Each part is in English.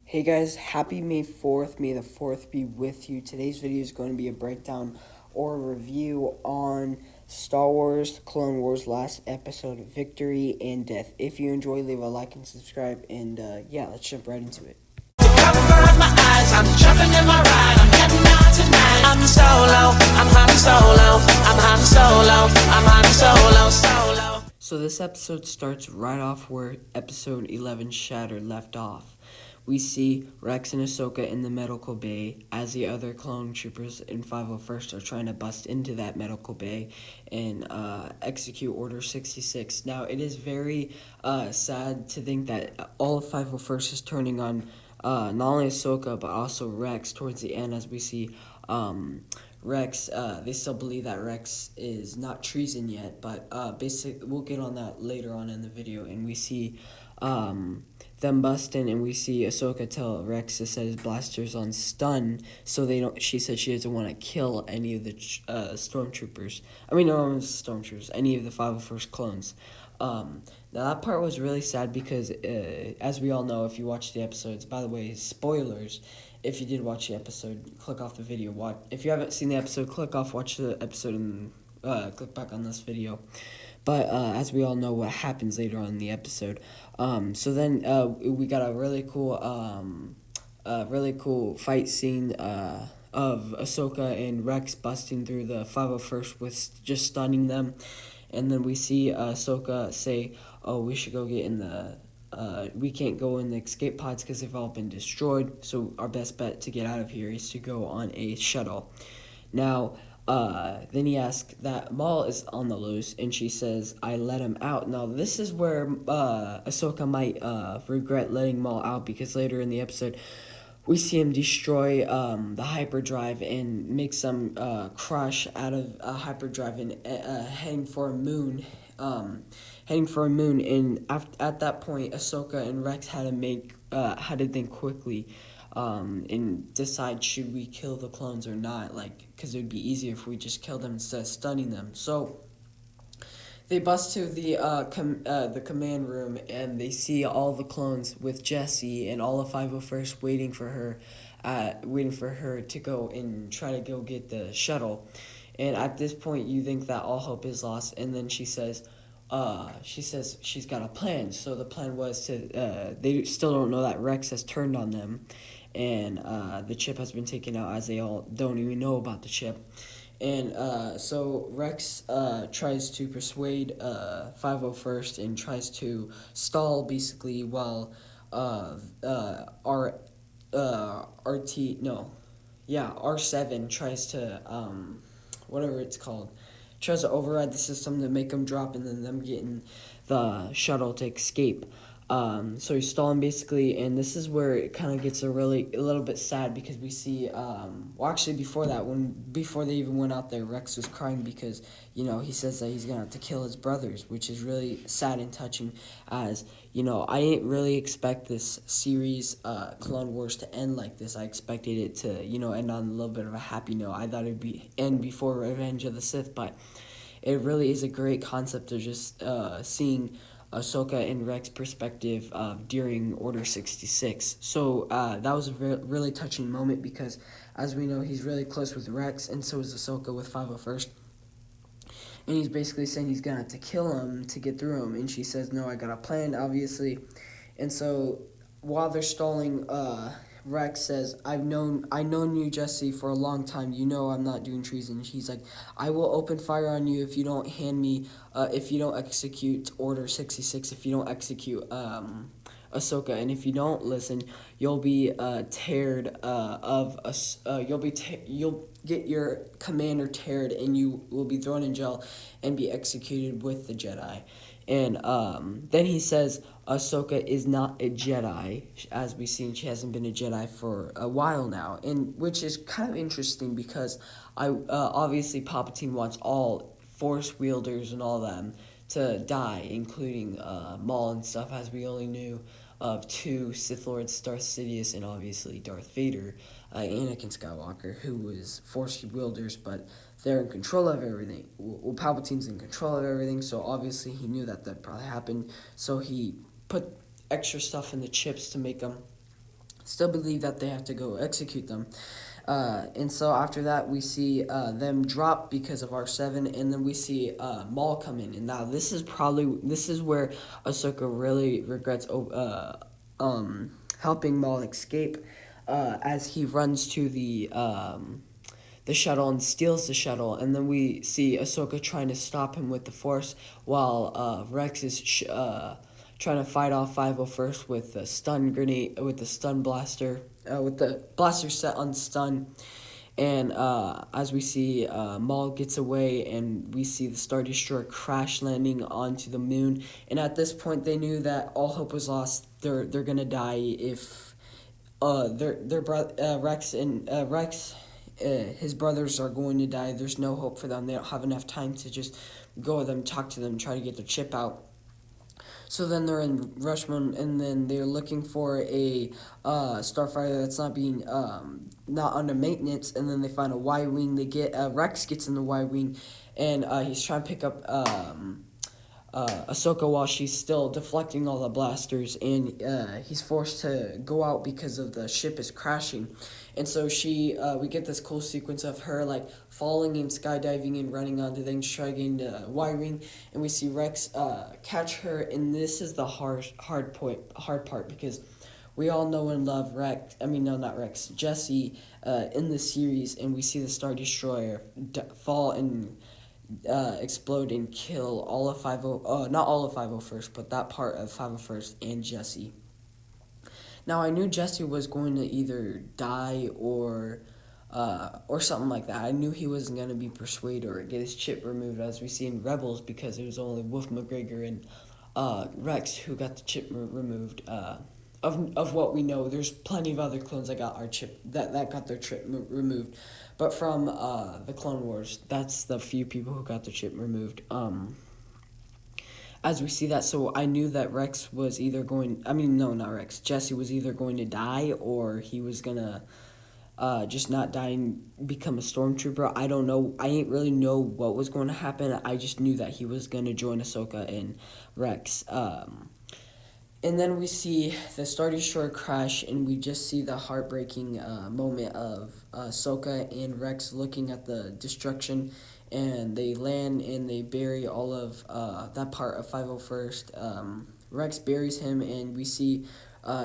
Hey guys, happy May 4th. May the 4th be with you. Today's video is going to be a breakdown or a review on Star Wars Clone Wars last episode, Victory and Death. If you enjoy, leave a like and subscribe, and yeah, let's jump right into it. I'm jumping in my ride, I'm heading out tonight. I'm solo, I'm Han Solo, I'm Han Solo, I'm Han Solo, solo. So this episode starts right off where episode 11 Shattered left off. We see Rex and Ahsoka in the medical bay as the other clone troopers in 501st are trying to bust into that medical bay and execute Order 66. Now, it is very sad to think that all of 501st is turning on not only Ahsoka but also Rex towards the end, as we see Rex. They still believe that Rex is not treason yet, but basically we'll get on that later on in the video, and we see them bust in, and we see Ahsoka tell Rex to set his blasters on stun, so they don't. She said she doesn't want to kill any of the stormtroopers. Stormtroopers, any of the 501st clones. Now that part was really sad because, as we all know, if you watch the episodes, by the way, spoilers. If you did watch the episode, click off the video. If you haven't seen the episode, click off, watch the episode, and click back on this video. But as we all know, what happens later on in the episode. So then we got a really cool fight scene of Ahsoka and Rex busting through the 501st with just stunning them. And then we see Ahsoka say, "Oh, we should go get in the. We can't go in the escape pods because they've all been destroyed. So our best bet to get out of here is to go on a shuttle." Now, then he asks that Maul is on the loose, and she says, "I let him out." Now, this is where Ahsoka might regret letting Maul out, because later in the episode, we see him destroy the hyperdrive and make some crush out of a hyperdrive and heading for a moon. And at that point, Ahsoka and Rex had to think quickly and decide, should we kill the clones or not? Because it would be easier if we just killed them instead of stunning them. So they bust to the command room, and they see all the clones with Jessie and all of 501st waiting for her to go and try to go get the shuttle. And at this point, you think that all hope is lost, and then she says she's got a plan. So the plan was to they still don't know that Rex has turned on them, and the chip has been taken out, as they all don't even know about the chip. And so Rex tries to persuade 501st and tries to stall, basically, while R7 tries to whatever it's called, tries to override the system to make them drop, and then them getting the shuttle to escape. So he's stalling, basically, and this is where it kind of gets a little bit sad, because we see, before that, before they even went out there, Rex was crying because, he says that he's gonna have to kill his brothers, which is really sad and touching, as, I didn't really expect this series, Clone Wars, to end like this. I expected it to, end on a little bit of a happy note. I thought it'd end before Revenge of the Sith, but it really is a great concept of just seeing Ahsoka and Rex's perspective during Order 66. So that was a really touching moment, because, as we know, he's really close with Rex, and so is Ahsoka with 501st. And he's basically saying he's gonna have to kill him to get through him. And she says, "No, I got a plan, obviously." And so while they're stalling, Rex says, I've known you, Jessie, for a long time. You know I'm not doing treason." He's like, "I will open fire on you if you don't if you don't execute Order 66, if you don't execute Ahsoka, and if you don't listen, you'll be you'll get your commander teared, and you will be thrown in jail and be executed with the Jedi." And then he says Ahsoka is not a Jedi. As we've seen, she hasn't been a Jedi for a while now, and which is kind of interesting, because obviously Palpatine wants all Force wielders and all them to die, including Maul and stuff, as we only knew of two Sith Lords, Darth Sidious and obviously Darth Vader, Anakin Skywalker, who was Force wielders, but they're in control of everything. Well, Palpatine's in control of everything, so obviously he knew that probably happened, so he put extra stuff in the chips to make them still believe that they have to go execute them. And so after that, we see them drop because of R7, and then we see Maul come in. And now this is where Ahsoka really regrets helping Maul escape, as he runs to the shuttle and steals the shuttle, and then we see Ahsoka trying to stop him with the Force, while Rex is trying to fight off 501st with the stun grenade, with the stun blaster, with the blaster set on stun. And as we see, Maul gets away, and we see the Star Destroyer crash landing onto the moon. And at this point, they knew that all hope was lost. They're gonna die if Rex, his brothers are going to die. There's no hope for them. They don't have enough time to just go with them, talk to them, try to get their chip out. So then they're in Rushmore, and then they're looking for a starfighter that's not under maintenance. And then they find a Y-wing. They get Rex gets in the Y-wing, and he's trying to pick up Ahsoka while she's still deflecting all the blasters, and he's forced to go out because of the ship is crashing. And so we get this cool sequence of her like falling and skydiving and running onto things, trying to get into Y-wing, and we see Rex catch her. And this is the hard part, because we all know and love Jesse in the series, and we see the Star Destroyer fall and explode and kill all of not all of 501st, but that part of 501st and Jesse. Now, I knew Jesse was going to either die or something like that. I knew he wasn't going to be persuaded or get his chip removed, as we see in Rebels, because it was only Wolf McGregor and Rex who got the chip removed. Of what we know, there's plenty of other clones that got got their chip removed, but from the Clone Wars, that's the few people who got their chip removed. As we see that, so I knew that Rex was either Jesse was either going to die, or he was gonna just not die and become a stormtrooper. I don't know. I ain't really know what was going to happen. I just knew that he was gonna join Ahsoka and Rex. And then we see the Star Destroyer crash, and we just see the heartbreaking moment of Ahsoka and Rex looking at the destruction, and they land and they bury all of that part of 501st. Rex buries him, and we see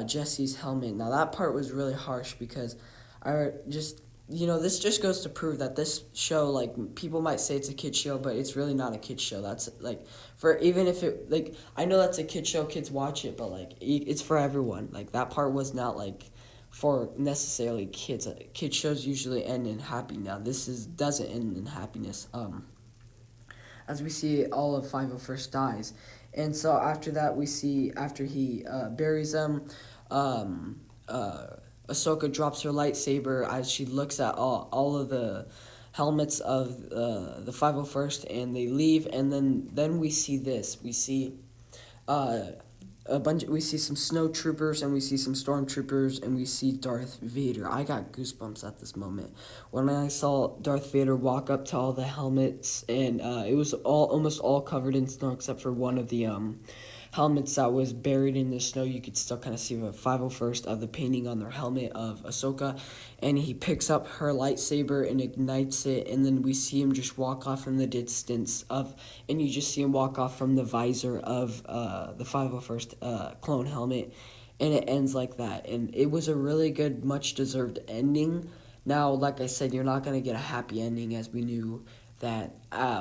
Jesse's helmet. Now, that part was really harsh, because this just goes to prove that this show, like, people might say it's a kid show, but it's really not a kid show. That's like, even if it, like, I know that's a kid show, kids watch it, but like, it's for everyone. Like, that part was not like for necessarily kids. Kid shows usually end in happy. Now, doesn't end in happiness. As we see, all of 501st dies, and so after that, we see after he buries them, Ahsoka drops her lightsaber as she looks at all of the helmets of the 501st, and they leave. And then we see this. We see we see some snow troopers, and we see some stormtroopers, and we see Darth Vader. I got goosebumps at this moment when I saw Darth Vader walk up to all the helmets, and it was almost all covered in snow except for one of the helmets that was buried in the snow. You could still kind of see the 501st of the painting on their helmet of Ahsoka, and he picks up her lightsaber and ignites it, and then we see him just walk off in the distance and you just see him walk off from the visor of the 501st clone helmet, and it ends like that. And it was a really good, much deserved ending. Now, like I said, you're not going to get a happy ending, as we knew that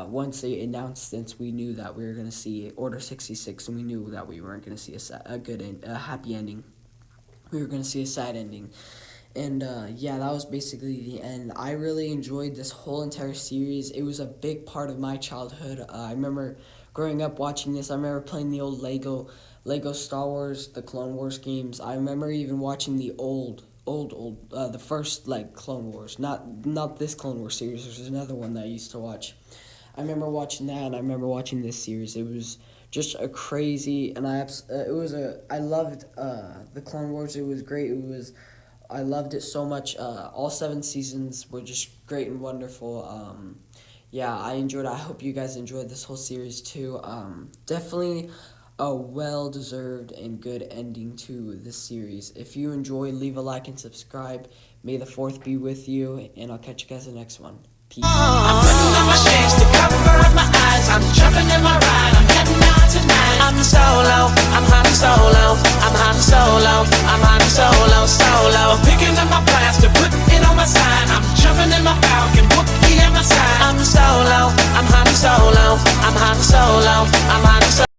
once they announced this, we knew that we were going to see Order 66, and we knew that we weren't going to see a happy ending. We were going to see a sad ending. And that was basically the end. I really enjoyed this whole entire series. It was a big part of my childhood. I remember growing up watching this. I remember playing the old Lego Star Wars, the Clone Wars games. I remember even watching the the first, like, Clone Wars, not this Clone Wars series. There's another one that I used to watch. I remember watching that, and I remember watching this series. It was just a crazy, and I loved the Clone Wars. It was great. I loved it so much. All 7 seasons were just great and wonderful. I enjoyed it. I hope you guys enjoyed this whole series too. Definitely a well-deserved and good ending to this series. If you enjoy, leave a like and subscribe. May the 4th be with you, and I'll catch you guys in the next one. Peace. I'm putting on my shades to cover up my eyes. I'm jumping in my ride. I'm heading out tonight. I'm solo. I'm Han Solo. I'm Han Solo. I'm Han Solo. Solo. Picking up my plaster, putting it on my side. I'm jumping in my Falcon, Wookiee at my side. I'm solo. I'm Han Solo. I'm Han Solo. I'm Han Solo.